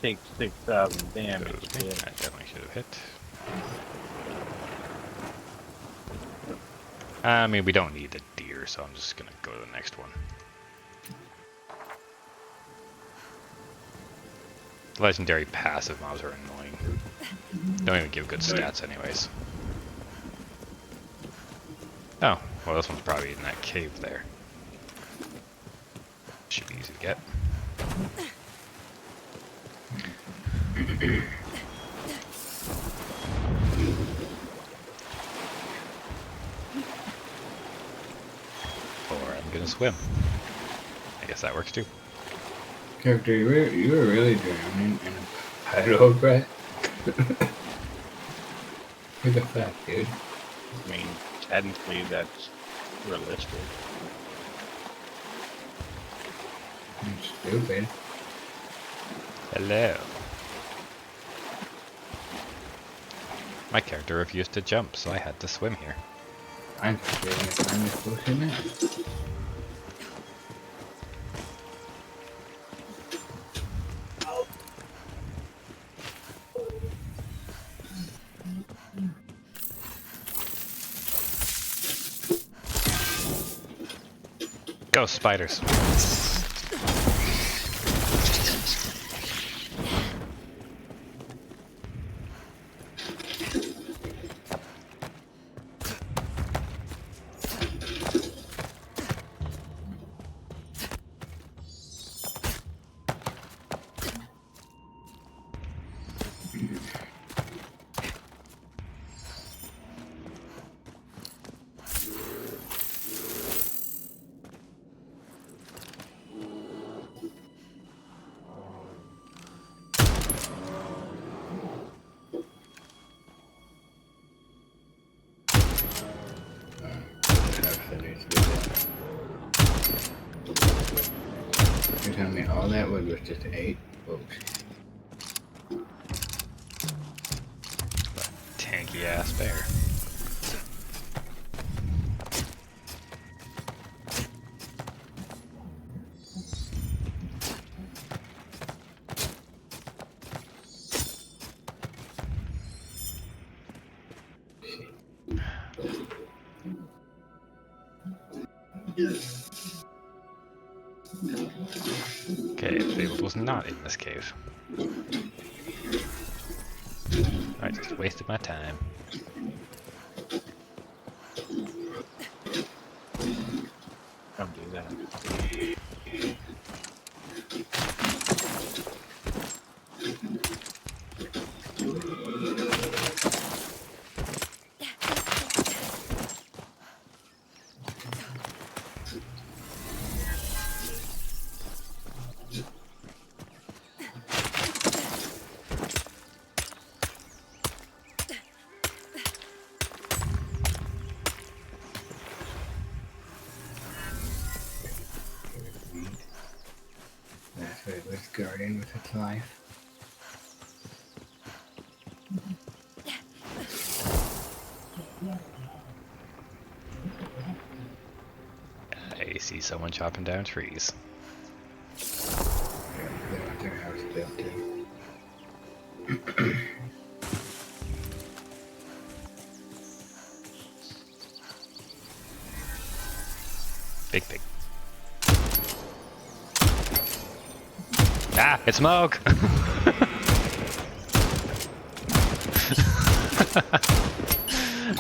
take 6,000 damage. Okay, Yeah. I definitely should have hit. I mean, we don't need the deer, so I'm just gonna go to the next one. Legendary passive mobs are annoying. Don't even give good stats anyways. Oh, well this one's probably in that cave there. Should be easy to get. Or I'm gonna swim. I guess that works too. Character, you were really drowning in a puddle, Brett. Look at that, dude. I mean, technically that's realistic. I'm stupid. Hello. My character refused to jump, so I had to swim here. I'm just doing it. I'm just pushing it. Go spiders. You're telling me all that wood was just 8 books. Tanky ass bear. Okay, Fable was not in this cave. I just wasted my time. Don't do that. That's what it was guarding with its life. I see someone chopping down trees. They want their house built too. Big pig. Ah, it's smoke! I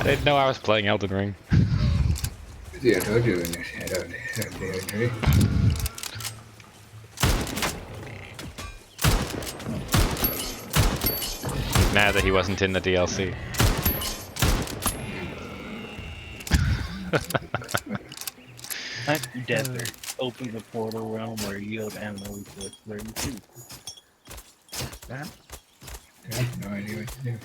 didn't know I was playing Elden Ring. See, I told you in this shadow, the tree. Mad that he wasn't in the DLC. Desert. Open the portal realm where yield animals with 32. That? I have no idea what to do.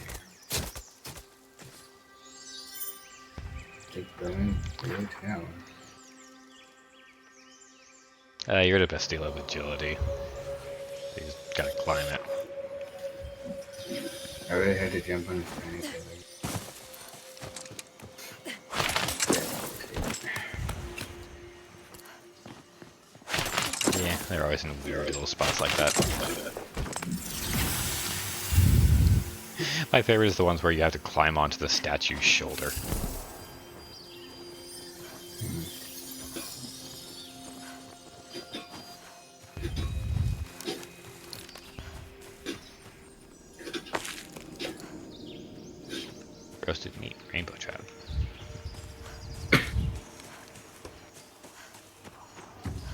Keep going through town. You're the best deal of agility. You just gotta climb it. I really had to jump on this tiny pillar. Yeah, they're always in weird little spots like that. My favorite is the ones where you have to climb onto the statue's shoulder. Roasted meat, rainbow trout.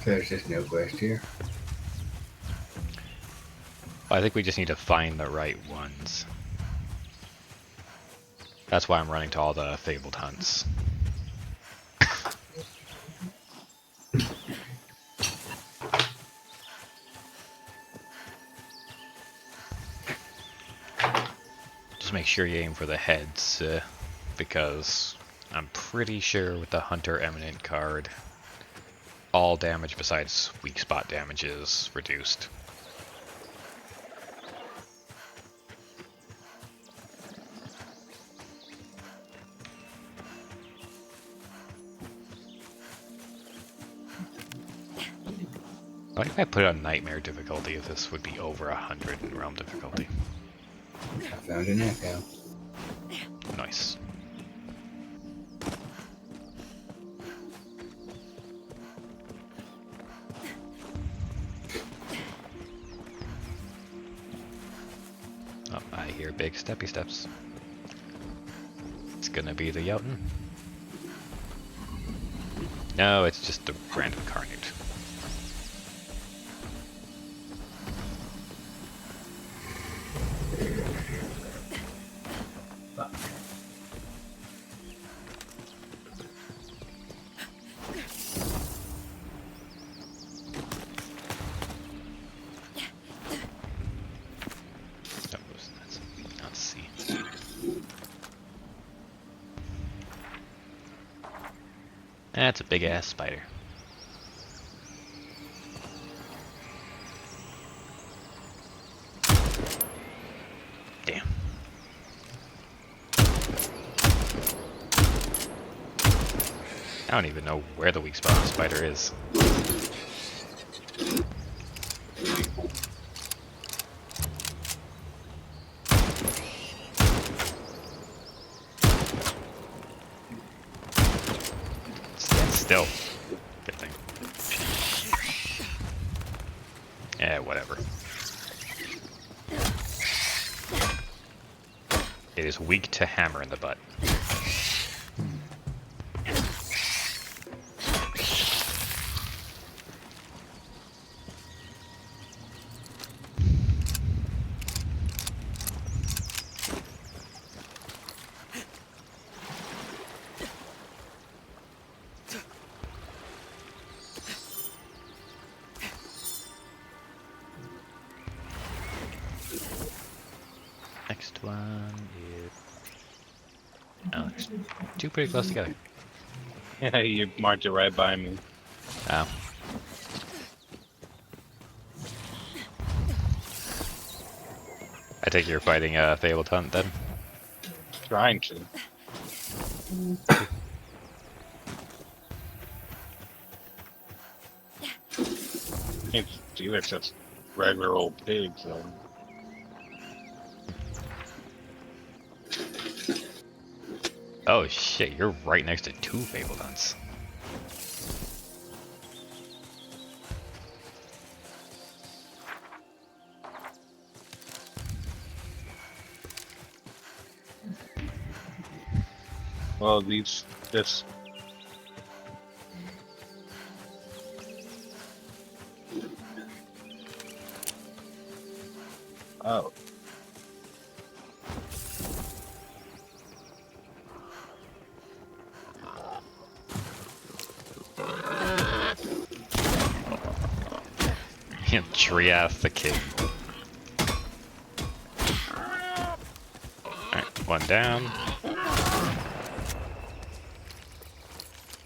There's just no quest here. I think we just need to find the right ones. That's why I'm running to all the fabled hunts. Just make sure you aim for the heads, because I'm pretty sure with the Hunter Eminent card, all damage besides weak spot damage is reduced. I think if I put it on Nightmare difficulty, if this would be over 100 in Realm difficulty. I found an echo. Nice. Oh, I hear big steppy steps. It's gonna be the Eoten. No, it's just the random Carnute. Let's see. That's a big ass spider. Damn. I don't even know where the weak spot of the spider is. Stand still. Good thing. Eh, whatever. It is weak to hammer in the butt. Next one is... Oh, there's two pretty close together. Yeah, you marked it right by me. Oh. I take you're fighting a fabled hunt then? Trying to. It's Felix, just regular old pig, so. Oh shit, you're right next to two fabled hunts. Well, this. Oh. Triath the king. Alright, one down.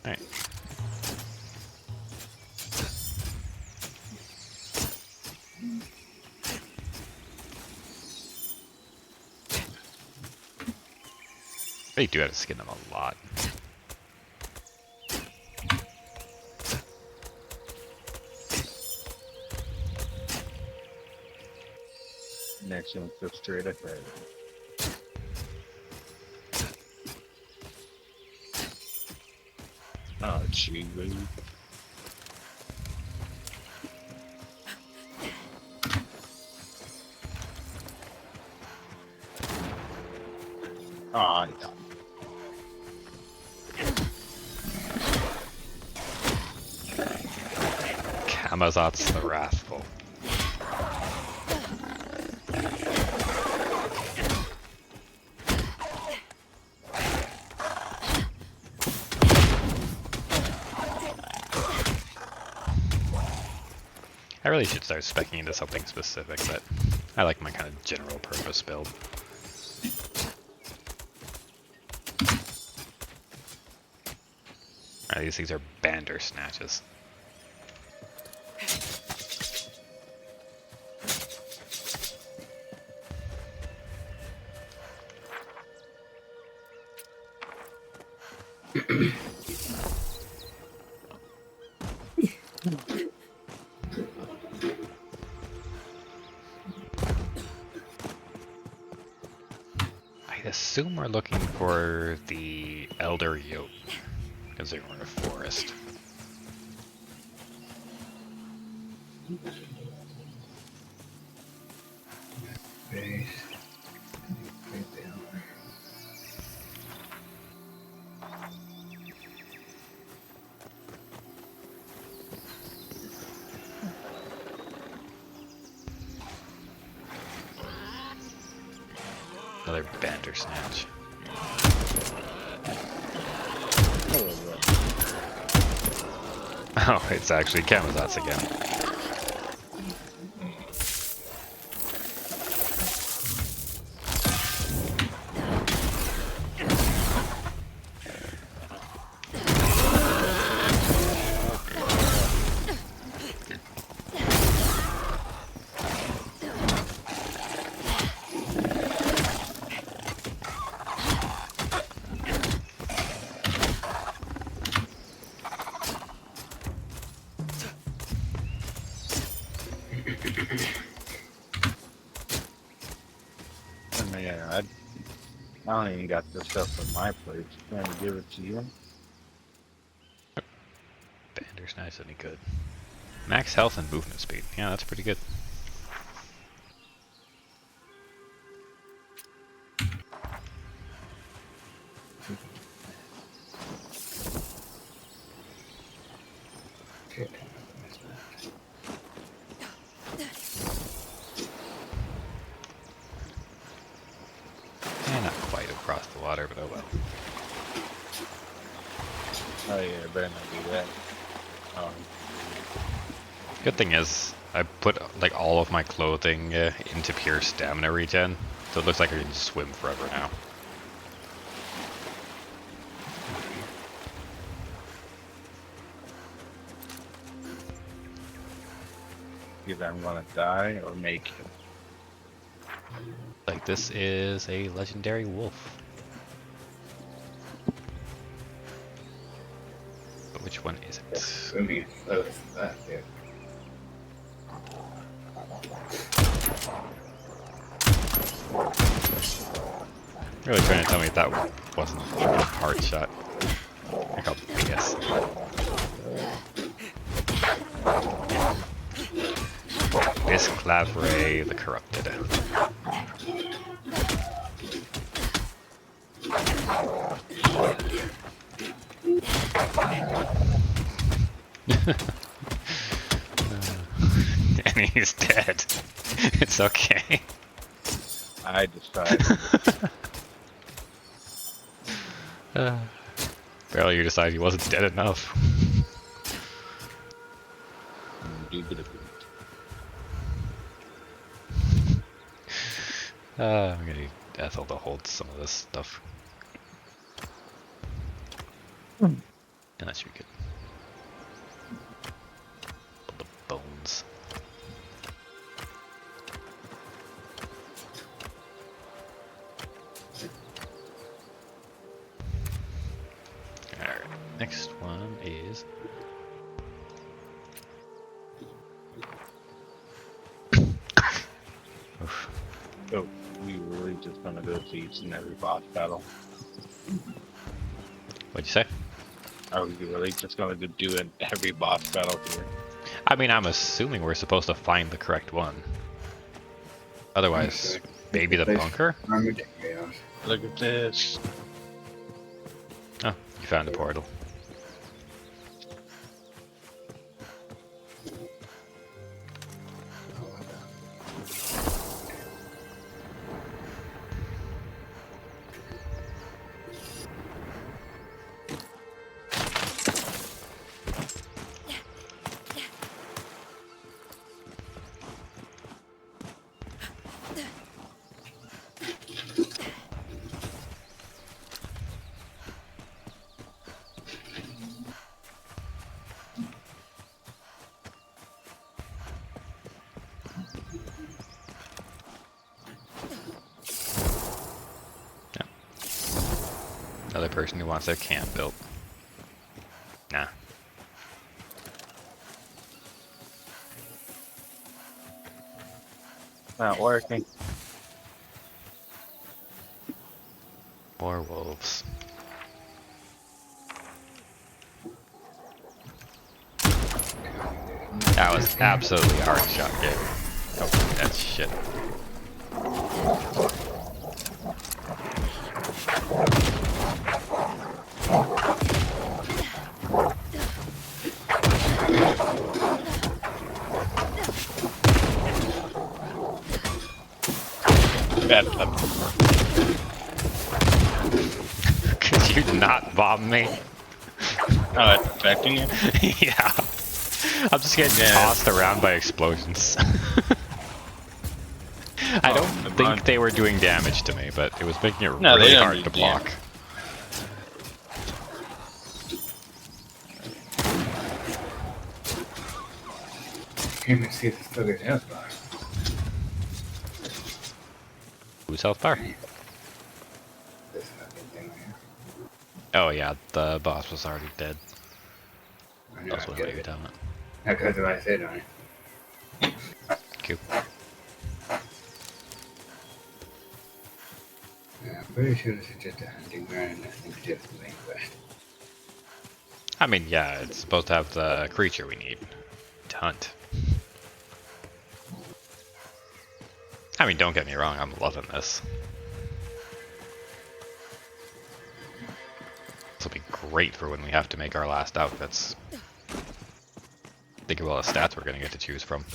Alright. They do have to skin them a lot. Next one, go straight ahead. Oh, gee, really? Oh, yeah. Camazot's the Wrathful. I really should start speccing into something specific, but I like my kind of general purpose build. Alright, these things are bander snatches. I assume we're looking for the Elder Eoten, because they were in a forest. Base. Right down. Another bander snatch. Oh, it's actually Camazot's again. I mean, yeah, I don't even got this stuff from my place. Trying to give it to you. Bander's nice, any good. Max health and movement speed. Yeah, that's pretty good. Okay. Yeah, not quite across the water, but oh well. Oh yeah, better not do that. Good thing is, I put like all of my clothing into pure stamina regen, so it looks like I can just swim forever now. Either I'm gonna die or make it. Like this is a legendary wolf. But which one is it? Swimming as slow as that, dude. Really trying to tell me that wasn't a hard shot. I got BS. Miss Clavray the Corrupted. And he's dead. It's okay. I decided. Barely you decided he wasn't dead enough. Indubitably. I'm gonna need Ethel to hold some of this stuff. And that should be good. All the bones. Alright, next one is... Oof. So we were really just gonna go to each and every boss battle. What'd you say? Are we really just going to do an every boss battle here? I mean, I'm assuming we're supposed to find the correct one. Otherwise, maybe the bunker? Armadillos. Look at this. Oh, you found the portal. Another person who wants their camp built. Nah. Not working. More wolves. That was absolutely a hard shot, Gabe. Oh, that's shit. Bad luck. Could you not bomb me? Oh, it's affecting you? Yeah. I'm just getting tossed around by explosions. I don't think they were doing damage to me, but it was making it No, they really don't hard do to block. damage. Can't even see the thugger's health bar. Who's health bar? This fucking thing right here. Oh yeah, the boss was already dead. I know That's I what get you're it. telling it. Because of what I said on it. Cool. Yeah, I'm pretty sure this is just a hunting ground and nothing to do with the main quest. I mean, yeah, it's supposed to have the creature we need to hunt. I mean, don't get me wrong, I'm loving this. This will be great for when we have to make our last outfits. Think of all the stats we're going to get to choose from.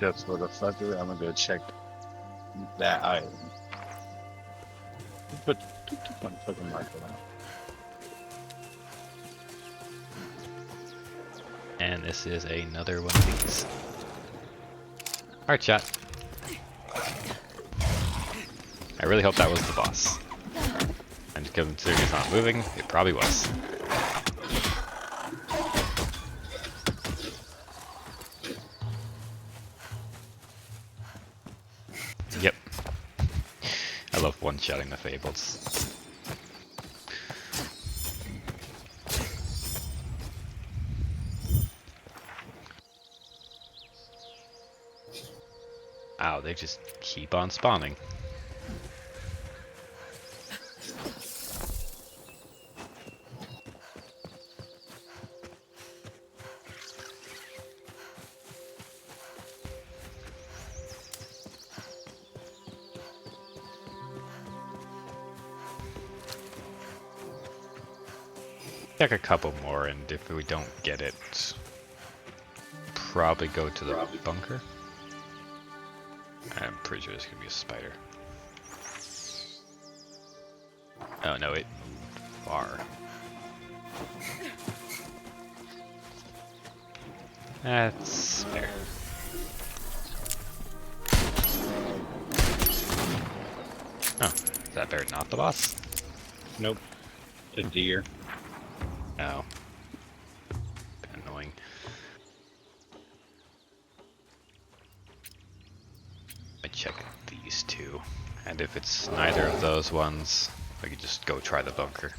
Just for the fucker, I'm gonna go check that island. Put one fucking marker on. And this is another one of these. Alright, chat. I really hope that was the boss. And considering it's not moving, it probably was. Yep. I love one-shotting the Fables. Ow, they just keep on spawning. Check a couple more, and if we don't get it, probably go to the bunker. I'm pretty sure there's gonna be a spider. Oh no, it moved far. That's fair. Oh, is that bear not the boss? Nope. A deer. No. Annoying. I check these And if it's neither of those ones, we could just go try the bunker.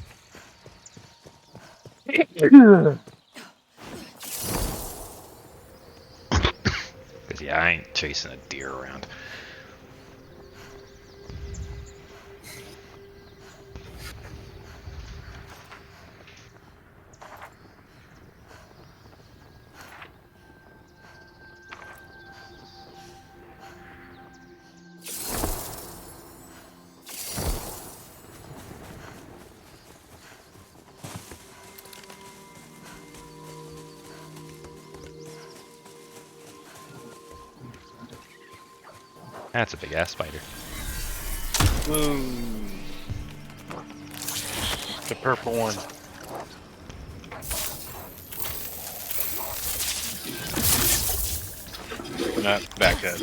Cause yeah, I ain't chasing a deer around. That's a big ass spider. Ooh. The purple one. Not back up.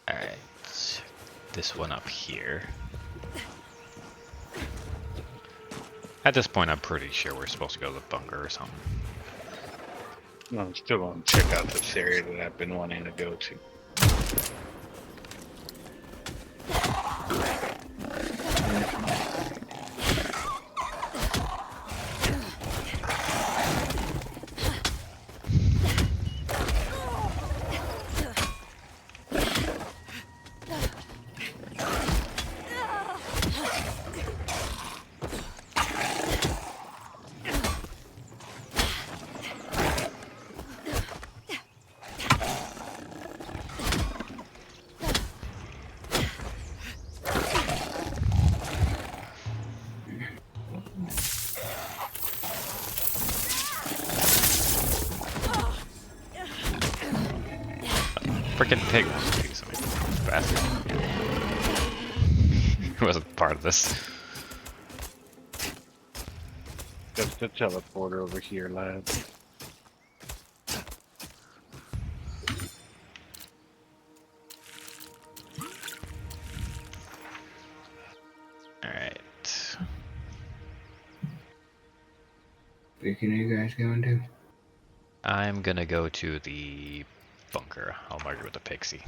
Alright, this one up here. At this point, I'm pretty sure we're supposed to go to the bunker or something. I'm still going to check out this area that I've been wanting to go to. Freaking pig wants a piece of me. Bastard. He wasn't part of this. Just the teleporter over here, lads. Alright. Which are you guys going to? I'm gonna go to the bunker. I'll argue with the pixie.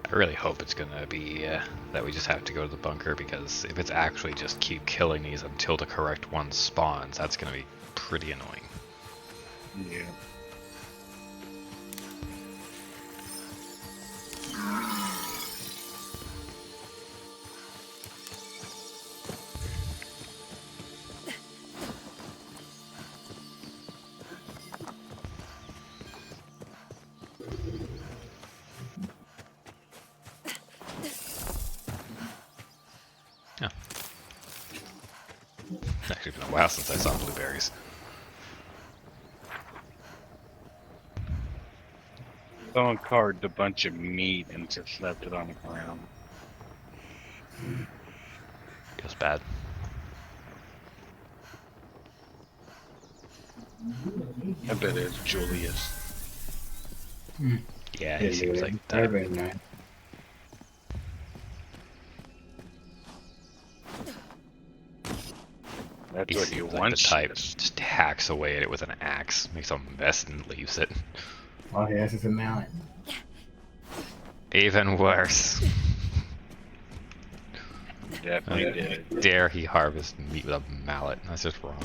I really hope it's gonna be that we just have to go to the bunker, because if it's actually just keep killing these until the correct one spawns, that's gonna be pretty annoying. Yeah. Oh. It's actually been a while since I saw blueberries. Someone carved a bunch of meat and just left it on the ground. Feels bad. I bet it's Julius. Yeah, he seems like that. That'd be nice. That's He what you seems like want. the type just hacks away at it with an axe, makes a mess and leaves it. All he has is a mallet. Even worse. Definitely did. Dare he harvest meat with a mallet? That's just wrong.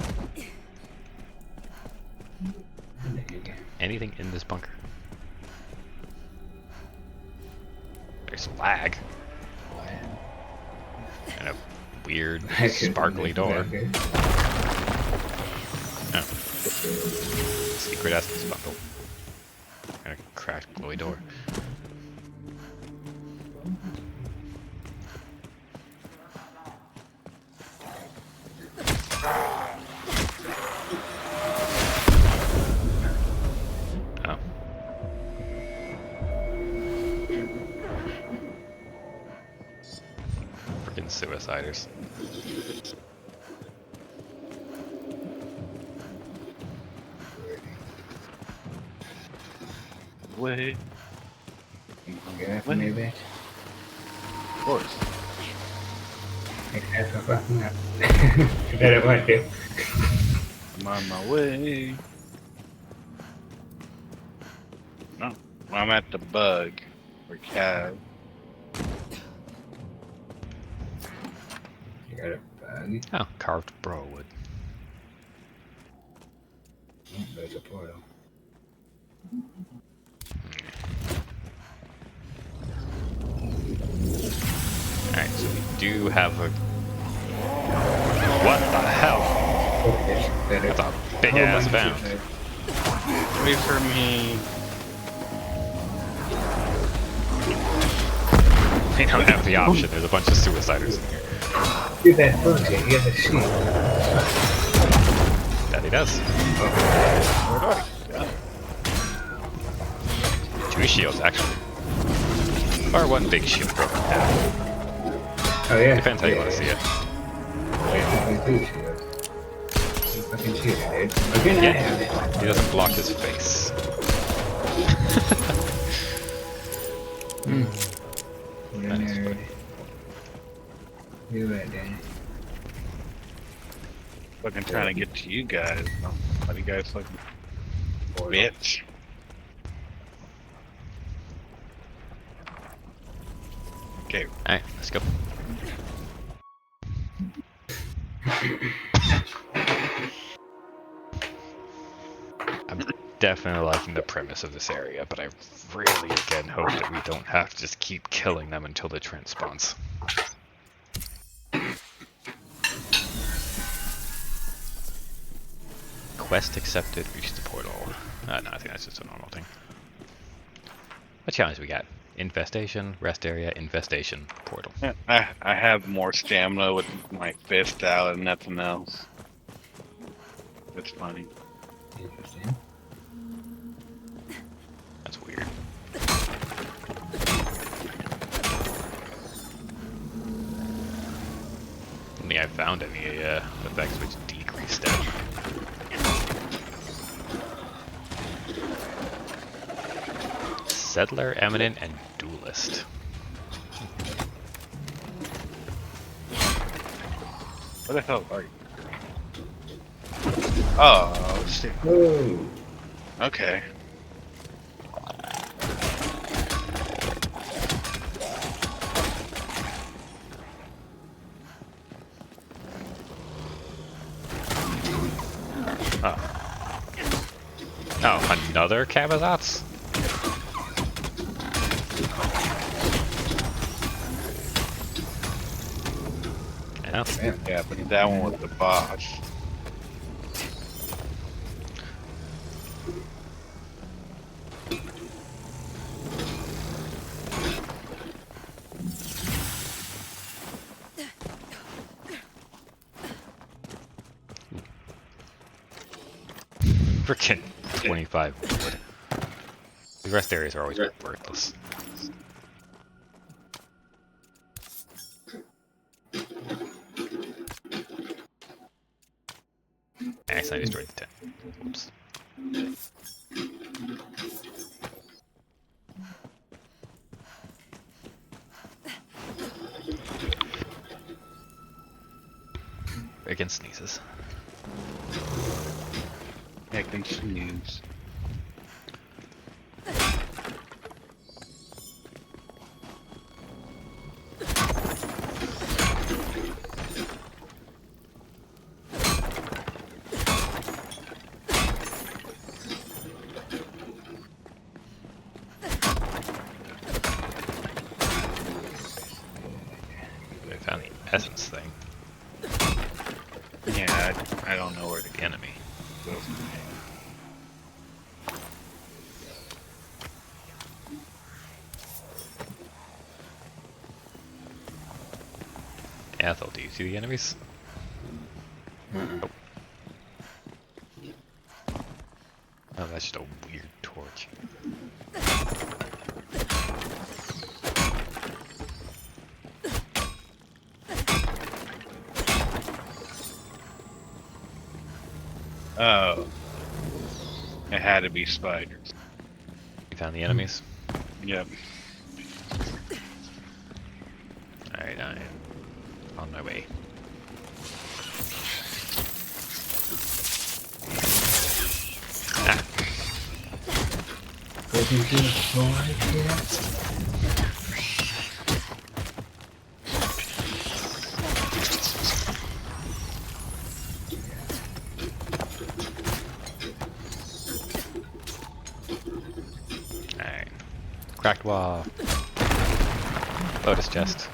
Anything in this bunker? There's flag and a weird I couldn't sparkly make door. that good. Oh. Secret essence bundle. And a cracked glowy door. Oh. Freaking suiciders. Wait, You can get that for What? me, bitch. of course. Hey, that's a fucking up. That it might do. I'm on my way. No, I'm at the bug or cab. You got a bug? Oh, carved bro wood. Oh, there's a portal. Alright, so we do have a... What the hell? Okay, better. That's a big Oh, ass my bound. God. Wait for me. They don't have the option. There's a bunch of suiciders in here. Dude, that bullshit. He has a shield. That he does. Where do I go? 2 shields, actually. Or 1 big shield broken in half. Oh, yeah. Depends how you want to see it. Yeah, two shields. You fucking cheater, dude. Again, I have it. He doesn't block his face. You're a That is nerd. funny. You're right, Danny. Fucking trying to get to you guys. How do you guys fucking bitch? Okay, Alright, let's go. I'm definitely liking the premise of this area, but I really again hope that we don't have to just keep killing them until the transpawns. Quest accepted, reach the portal. No, I think that's just a normal thing. What challenge we got? Infestation, rest area, infestation, portal. I have more stamina with my fist out and nothing else. It's funny. Interesting. That's weird. I don't think I found any effects which decrease that. Settler, Eminent, and Duelist. What the hell are you? Oh shit. Whoa. Okay. Oh, another Cabazats? Yeah. Yeah, but that one was the boss. Frickin' 25 wood. The rest areas are always worthless. I accidentally destroyed the tent. Whoops. Against sneezes. I can sneeze. essence thing. Yeah, I don't know where to The get enemy. it. Ethel, do you see the enemies? Uh-uh. Oh, that's just a weird torch. Oh, it had to be spiders. You found the enemies? Yep. Alright, I am on my way. Ah, Wasn't this right yet? alright. Cracked wall. Lotus chest.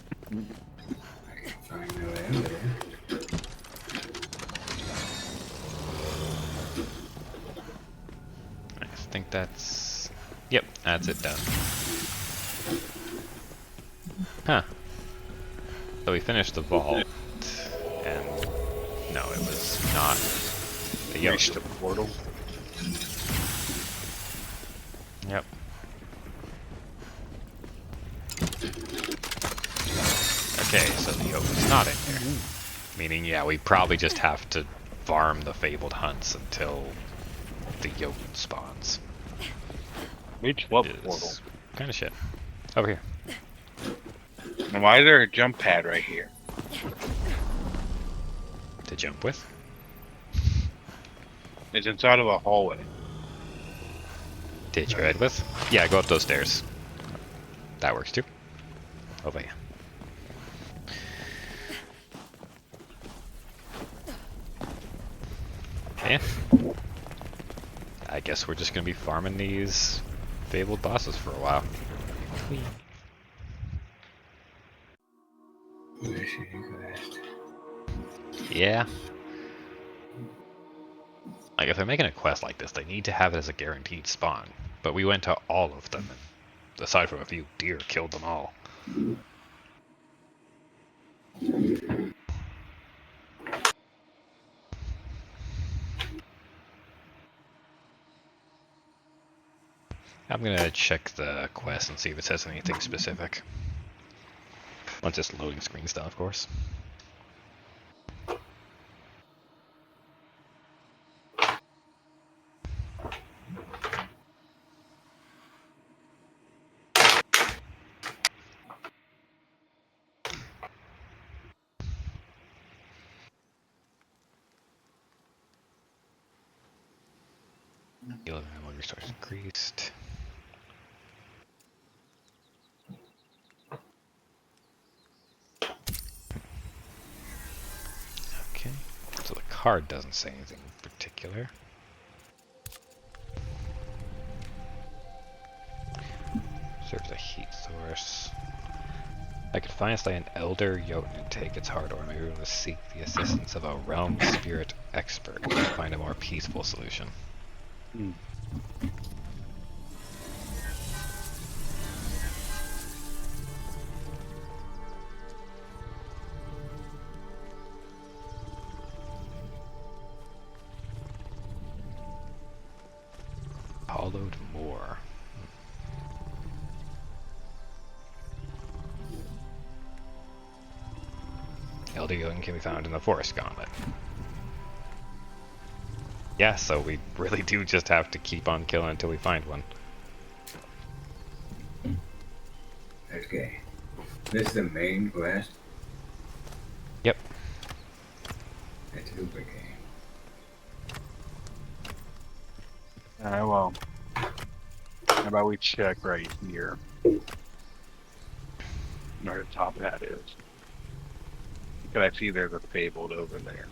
I can find no end there. I think that's... Yep, that's it done. Huh. So we finished the vault, and no, it was not the Reached the Eoten. portal. Yep. Okay, so the Eoten's not in there. Meaning, yeah, we probably just have to farm the fabled hunts until the Eoten spawns. Reached what It portal? is kind of shit. Over here. And why is there a jump pad right here? To jump with. It's inside of a hallway. To hit your head with. Yeah, go up those stairs. That works too. Over here. Okay. I guess we're just gonna be farming these fabled bosses for a while. Whee. Wishing quest. Yeah. Like, if they're making a quest like this, they need to have it as a guaranteed spawn. But we went to all of them, and aside from a few deer, killed them all. I'm gonna check the quest and see if it says anything specific. Once this loading screen's done, of course. Healing ammo resource increased. Okay, so the card doesn't say anything particular. Serves a heat source. I could finally slay an elder Eoten and take its heart, or maybe we'll seek the assistance of a realm spirit expert to find a more peaceful solution. Hmm. Hollowed Moor. Elder Eoten can be found in the Forest Gauntlet. Yeah, so we really do just have to keep on killing until we find one. Okay. This is the main quest. Yep. It's super game. Well, how about we check right here? Where the top hat is. Because I see there's a fabled over there.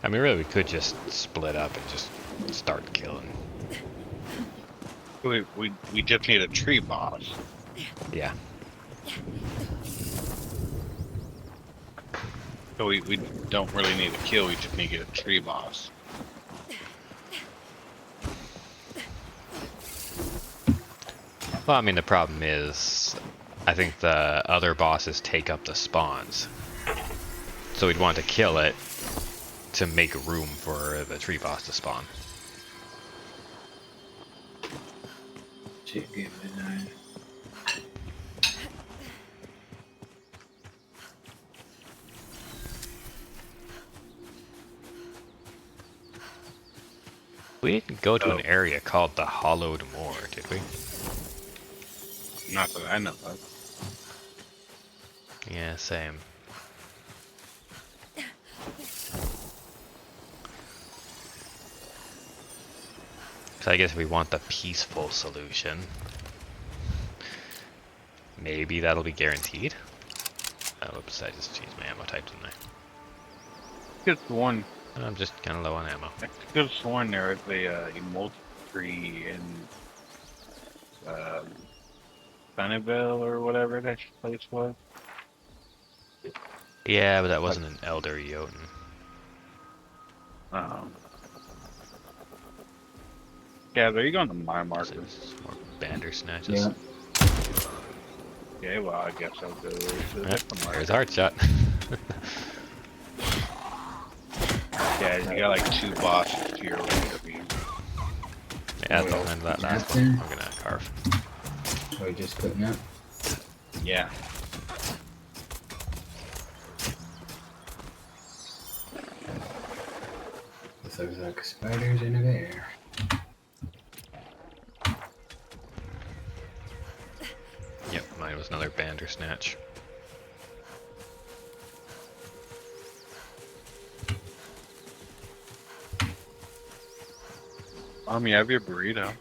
I mean, really, we could just split up and just start killing. We just need a tree boss. Yeah. So we don't really need a kill, we just need to get a tree boss. Well, I mean, the problem is, I think the other bosses take up the spawns. So we'd want to kill it to make room for the tree boss to spawn. Shit, game design. We didn't go to an area called the Hollowed Moor, did we? Not that I know of. Yeah, same. So I guess if we want the peaceful solution, maybe that'll be guaranteed. Oh, oops, I just changed my ammo type, didn't I? Just one. I'm just kind of low on ammo. I could have sworn there was a multi tree in Sunnyvale or whatever that place was. Yeah, but that wasn't an Elder Eoten. Yeah, there you go on the my marker. More Bandersnatches. Yeah. Okay, well I guess I'll go to the Yep, different marker. there's Heart Shot. Yeah, you got like 2 bosses to your right of you. Yeah, at the end of that last Nothing. one, I'm gonna carve. Are we just putting up? Yeah. This looks like spiders in a bear. Yep, mine was another Bandersnatch. You have your burrito.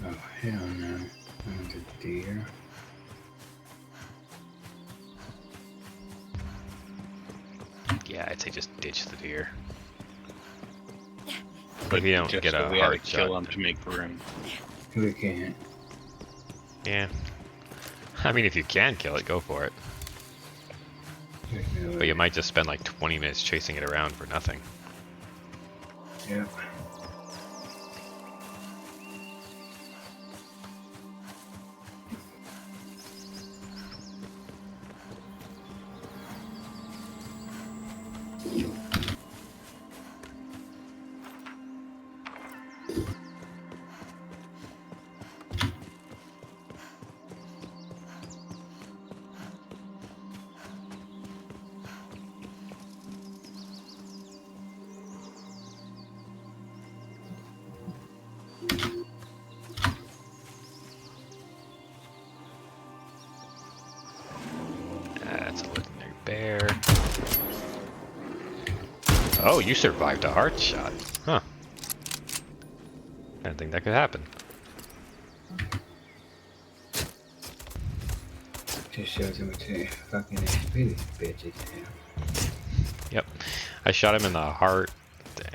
Oh, hell no. That's a deer. Yeah, I'd say just ditch the deer. But If you don't just get so a we had to hard kill shot. them to make room. We can't. Yeah. I mean, if you can kill it, go for it. There's no But way. you might just spend like 20 minutes chasing it around for nothing. Yep. That's a legendary bear. Oh, you survived a heart shot. Huh. I didn't think that could happen. Just shows how much fucking HP these bitches have. Yep. I shot him in the heart,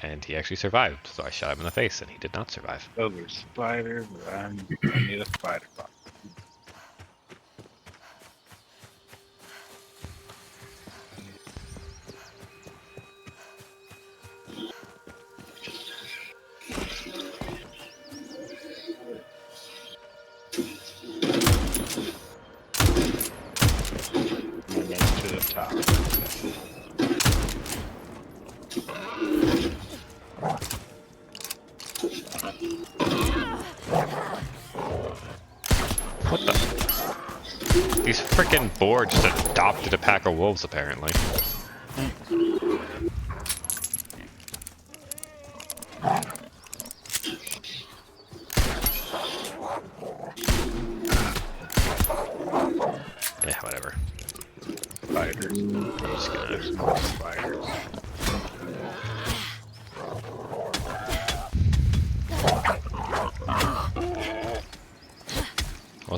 and he actually survived. So I shot him in the face, and he did not survive. Oh, there's spiders. I need a spider box. And then to the top. What the? These frickin' boars just adopted a pack of wolves, apparently. Yeah, whatever. Spiders. I'm just gonna... There's more spiders.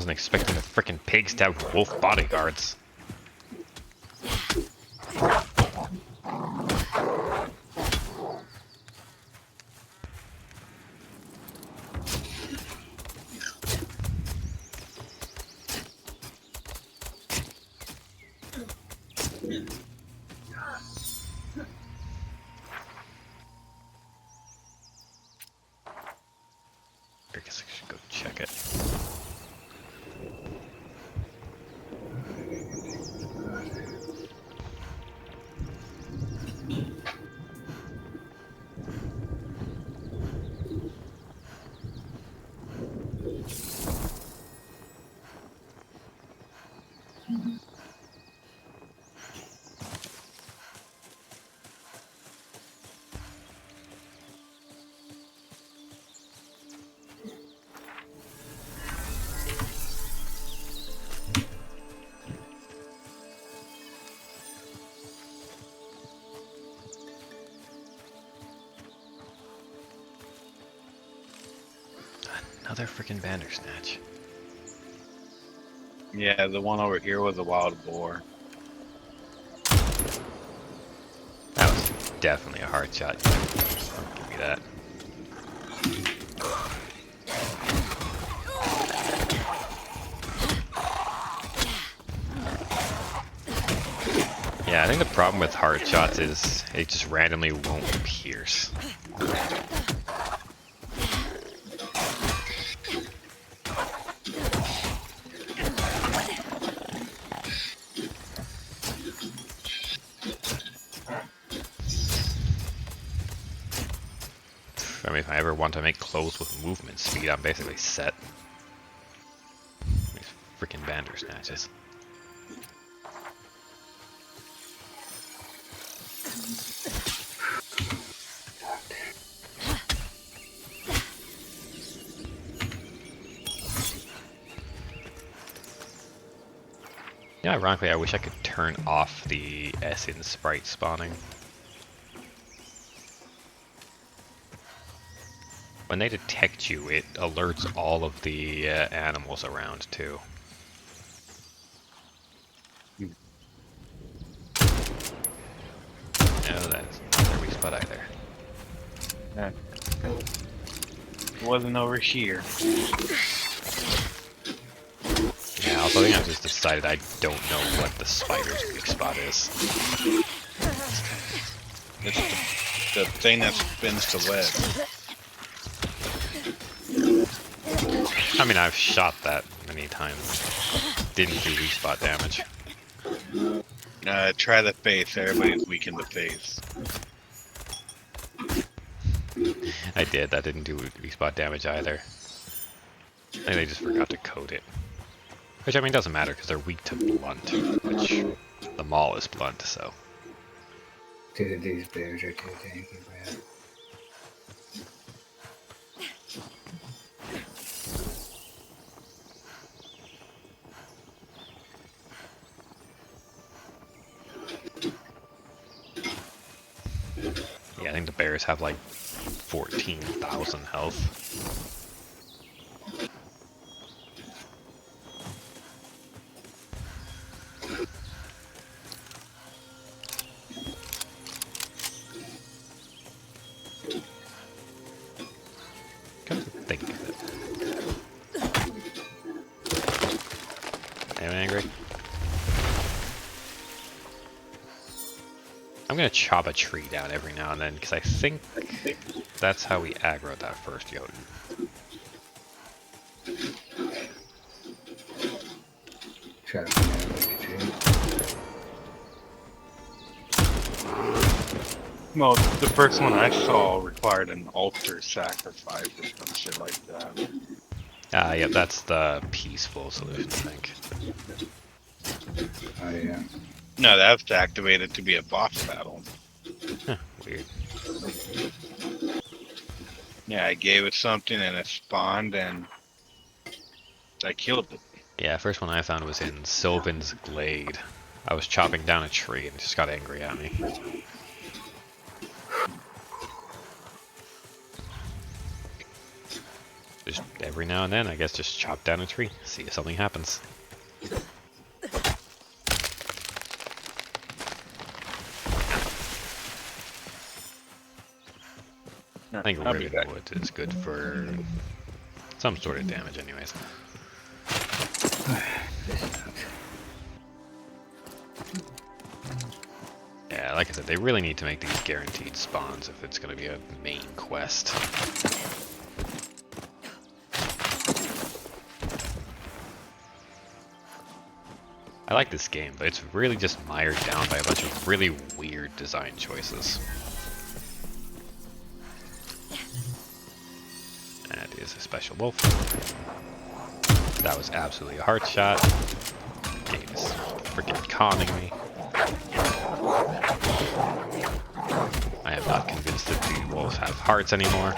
wasn't expecting the frickin' pigs to have wolf bodyguards. I guess I should go check it. Another freaking Bandersnatch. Yeah, the one over here was a wild boar. That was definitely a hard shot. Give me that. Yeah, I think the problem with hard shots is it just randomly won't pierce. I mean, if I ever want to make clothes with movement speed, I'm basically set. These freaking Bandersnatches. Yeah, ironically, I wish I could turn off the S in sprite spawning. When they detect you, it alerts all of the animals around too. No, that's not their weak spot either. It wasn't over here. Yeah, also I think I just decided I don't know what the spider's weak spot is. It's the thing that spins the web. I mean, I've shot that many times. Didn't do weak spot damage. Try the face. Everybody's weak in the face. I did. That didn't do weak spot damage either. I think they just forgot to code it. Which, I mean, doesn't matter because they're weak to blunt, which the maul is blunt, so. Dude, these bears are too tanky, man. Yeah, I think the bears have like 14,000 health. Come to think of it. Am I angry? I'm gonna chop a tree down every now and then because I think that's how we aggro that first Eoten. Try to find out what you do. Well, the first one I saw required an altar sacrifice or some shit like that. Yep, that's the peaceful solution, I think. Oh, yeah. No, that's activated to be a boss battle. Huh, weird. Yeah, I gave it something and it spawned and I killed it. Yeah, first one I found was in Sylvan's Glade. I was chopping down a tree and it just got angry at me. Just every now and then, I guess, just chop down a tree, see if something happens. I think I'll be back. ribbon wood is good for some sort of damage anyways. Yeah, like I said, they really need to make these guaranteed spawns if it's going to be a main quest. I like this game, but it's really just mired down by a bunch of really weird design choices. That is a special wolf. That was absolutely a heart shot. Game is freaking conning me. I am not convinced that the wolves have hearts anymore.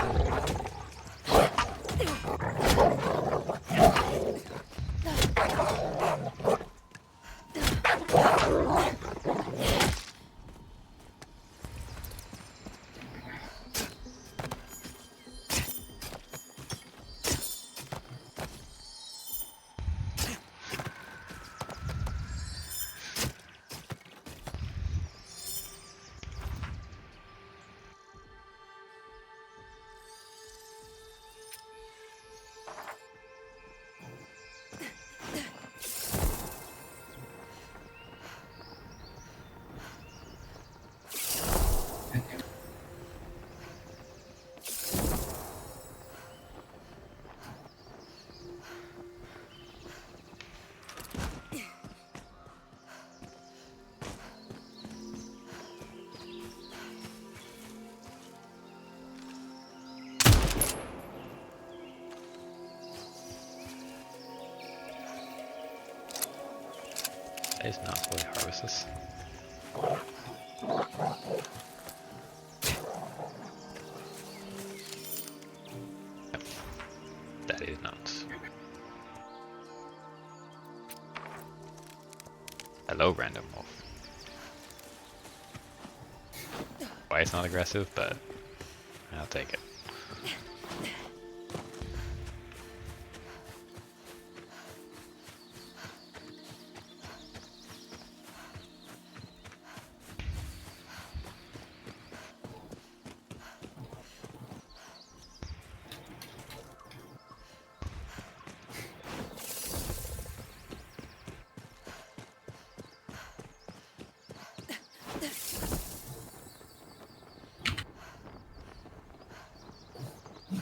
That is not fully harvest this. Yep. That is not. Hello, random wolf. Why it's not aggressive, but I'll take it.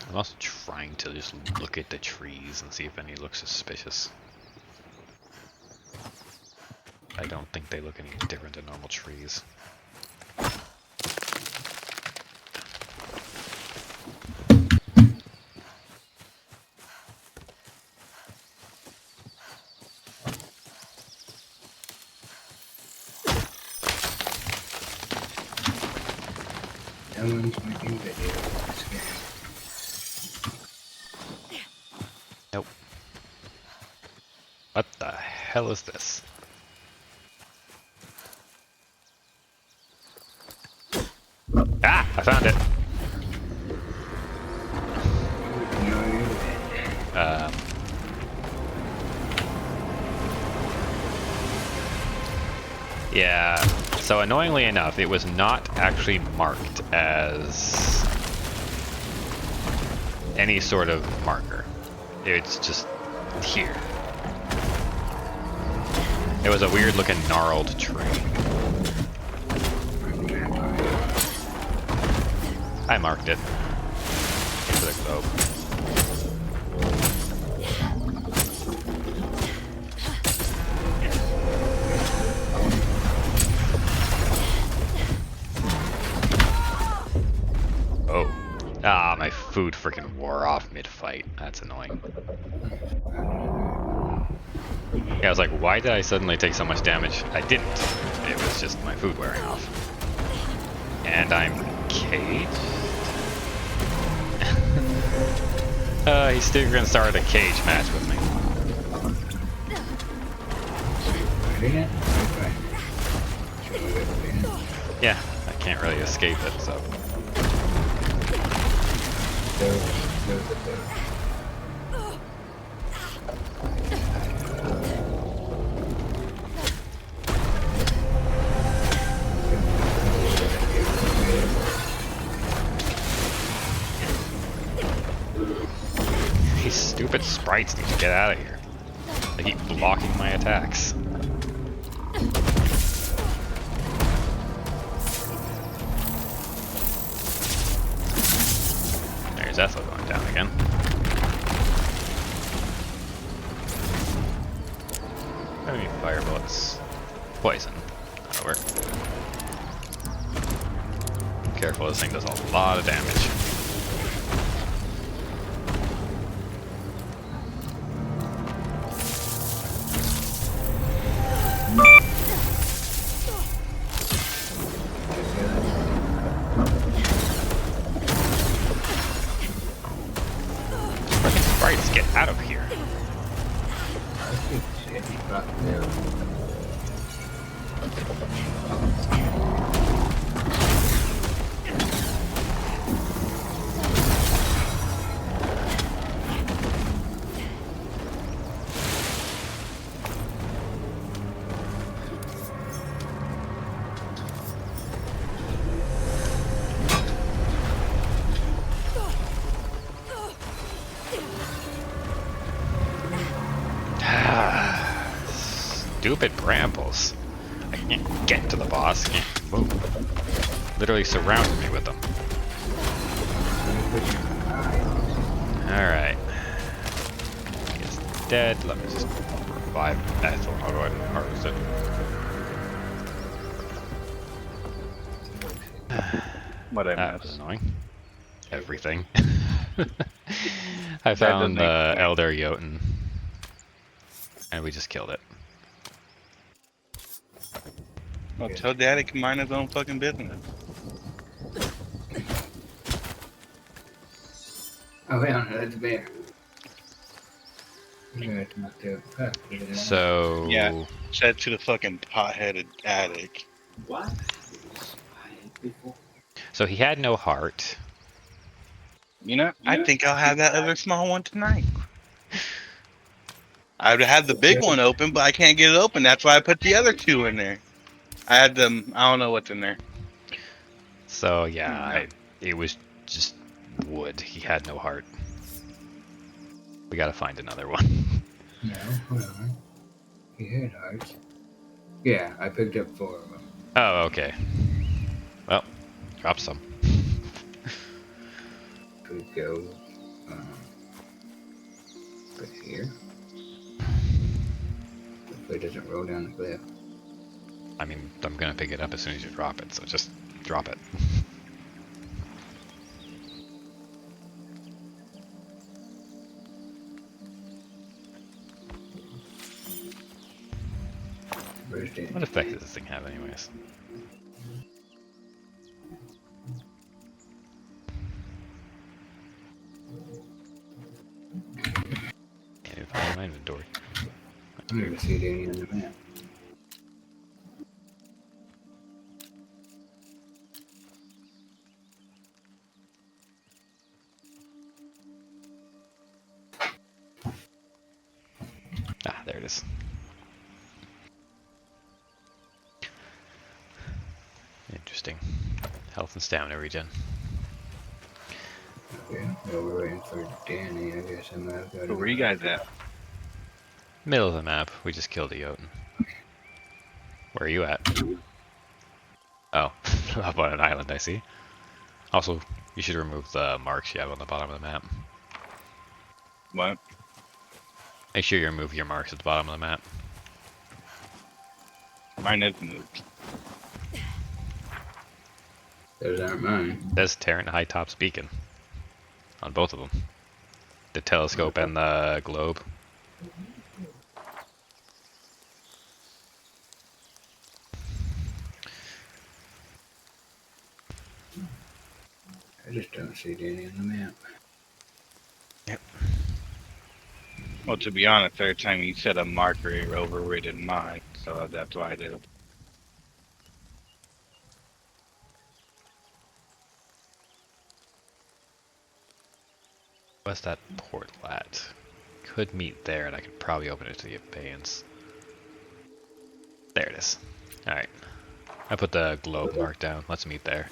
I'm also trying to just look at the trees and see if any look suspicious. I don't think they look any different than normal trees. No one's making videos of this game. Nope. What the hell is this? Ah! I found it! Yeah, so annoyingly enough, it was not actually marked as any sort of marker. It's just here. It was a weird looking gnarled tree. I marked it for the globe. Oh. Ah, my food freaking wore off mid-fight. That's annoying. Yeah, I was like, why did I suddenly take so much damage? I didn't. It was just my food wearing off. And I'm caged? He's still gonna start a cage match with me. Yeah, I can't really escape it, so. sprites need to get out of here. They keep blocking my attacks. There's Ethel going down again. How many fire bullets? Poison. That'll work. Careful, this thing does a lot of damage. Fucking sprites, get out of here. Stupid brambles. I can't get to the boss, can't move. Literally surrounded me with them. Alright. He's dead. Let me just revive Ethel. I'll go ahead and harvest it. What I That was missed. annoying. Everything. I found the Elder Eoten. And we just killed it. Well, tell Daddy can mind his own fucking business. Oh, yeah, that's a bear. Yeah, it's not there. So Yeah. Said to the fucking pot-headed addict. What? So he had no heart. You know, I think I'll have that other small one tonight. I would have the big one open, but I can't get it open. That's why I put the other two in there. I had them. I don't know what's in there. So yeah, it was just wood. He had no heart. We gotta find another one. No, hold on. He had hearts. Yeah, I picked up 4 of them. Oh, okay. Well, drop some. Could go right here. Hopefully it doesn't roll down the cliff. I mean, I'm gonna pick it up as soon as you drop it, so just drop it. Where's the What effect does this thing have anyways? Can't even find my inventory. I don't even see Danny on the map. Ah, there it is. Interesting. Health and stamina regen. Okay, well, we're waiting for Danny. I guess I might have got So where you guys at? Middle of the map. We just killed Eoten. Where are you at? Oh, up on an island, I see. Also, you should remove the marks you have on the bottom of the map. What? Make sure you remove your marks at the bottom of the map. Mine is moved. Those aren't mine. It says Terran High Tops Beacon on both of them. The telescope and the globe. I just don't see Danny on the map. Yep. Well, to be honest, every time you said a marker, it overridden mine, so that's why I did it. What's that portal at? Could meet there, and I could probably open it to the abeyance. There it is. Alright. I put the globe mark down. Let's meet there.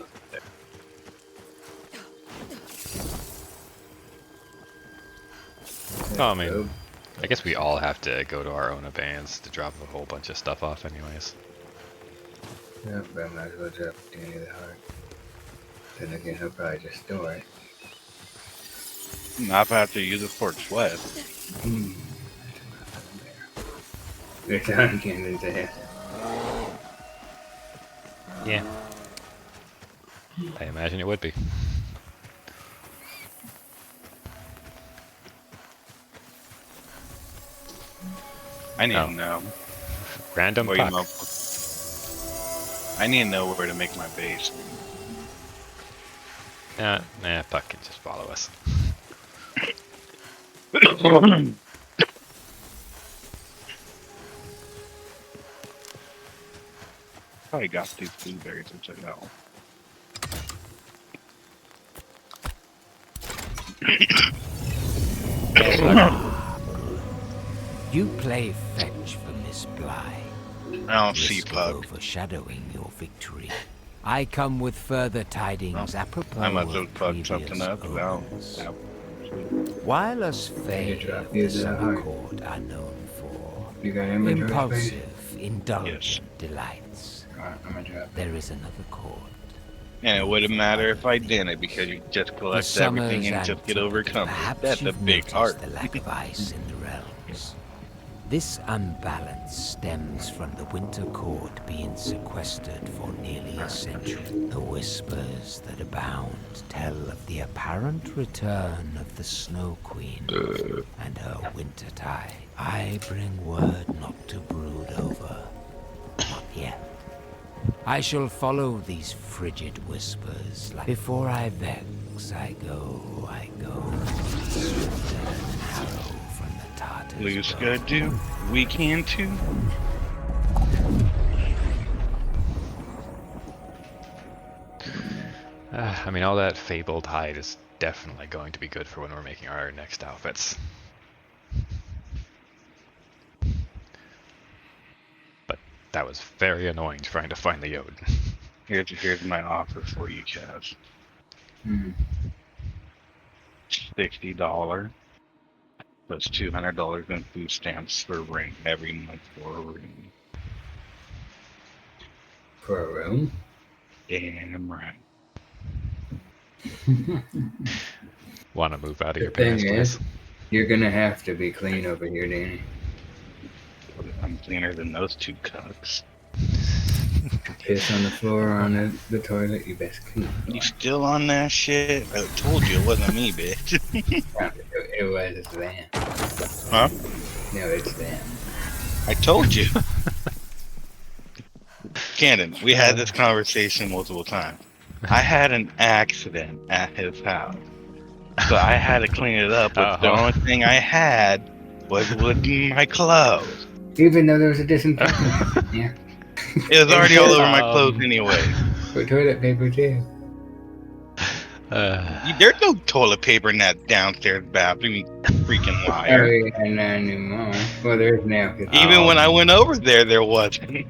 Oh, I mean, I guess we all have to go to our own abeyance to drop a whole bunch of stuff off anyways. Yeah, but I might as well drop Danny the heart. Then again, he'll probably just store it. Not after you use it for sweat. It's on Camden's ass. Yeah. I imagine it would be. I need Oh. to know. Random Where you puck. know. I need to know where to make my base. Nah, puck can just follow us. Probably got these blueberries, which I know. You play fetch for Miss Bly, I don't see risk of Puck. overshadowing your victory. I come with further tidings apropos I must have of fucked something previous up about omens. that. While us Fae drop of you the the Summer heart. Court are known for You got inventory space? impulsive, indulgent delights, Alright, I'm gonna drop it. there is another court. And it wouldn't matter if I didn't because you just The collect summer's everything and just get antiquity. overcome. Perhaps That's a you've big noticed heart. the lack of ice in the realms. This unbalance stems from the Winter Court being sequestered for nearly a century. The whispers that abound tell of the apparent return of the Snow Queen and her winter tide. I bring word not to brood over. Not yet. I shall follow these frigid whispers. Before I vex, I go. Swifter than an arrow from the Tartars' Blue's bow. good too. We can too. I mean, all that fabled hide is definitely going to be good for when we're making our next outfits. But that was very annoying trying to find the Eoten. Here's my offer for you, Chaz. $60 plus $200 in food stamps for ring every month for a ring. For a room? Damn right. Want to move out of The your thing parents' is, place? you're gonna have to be clean over here, Danny. I'm cleaner than those two cucks. Piss on the floor or on the toilet, you best clean. You still on that shit? I told you it wasn't me, bitch. It was them. Huh? No, it's them. I told you. Camden, we had this conversation multiple times. I had an accident at his house. So I had to clean it up, but the only thing I had was with my clothes. Even though there was a disinfectant. Yeah. It was already all over my clothes anyway. For toilet paper too. There's no toilet paper in that downstairs bathroom, you freaking Oh liar. yeah, not anymore. Well, there is now. Even when I went over there, there wasn't.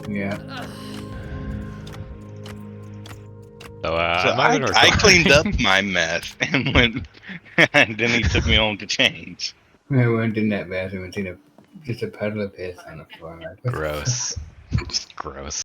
Yeah. So, So I'm not I cleaned up my mess and went, and then he took me home to change. I went in that bathroom and seen just a puddle of piss on the floor. Like, what the Gross. Just gross.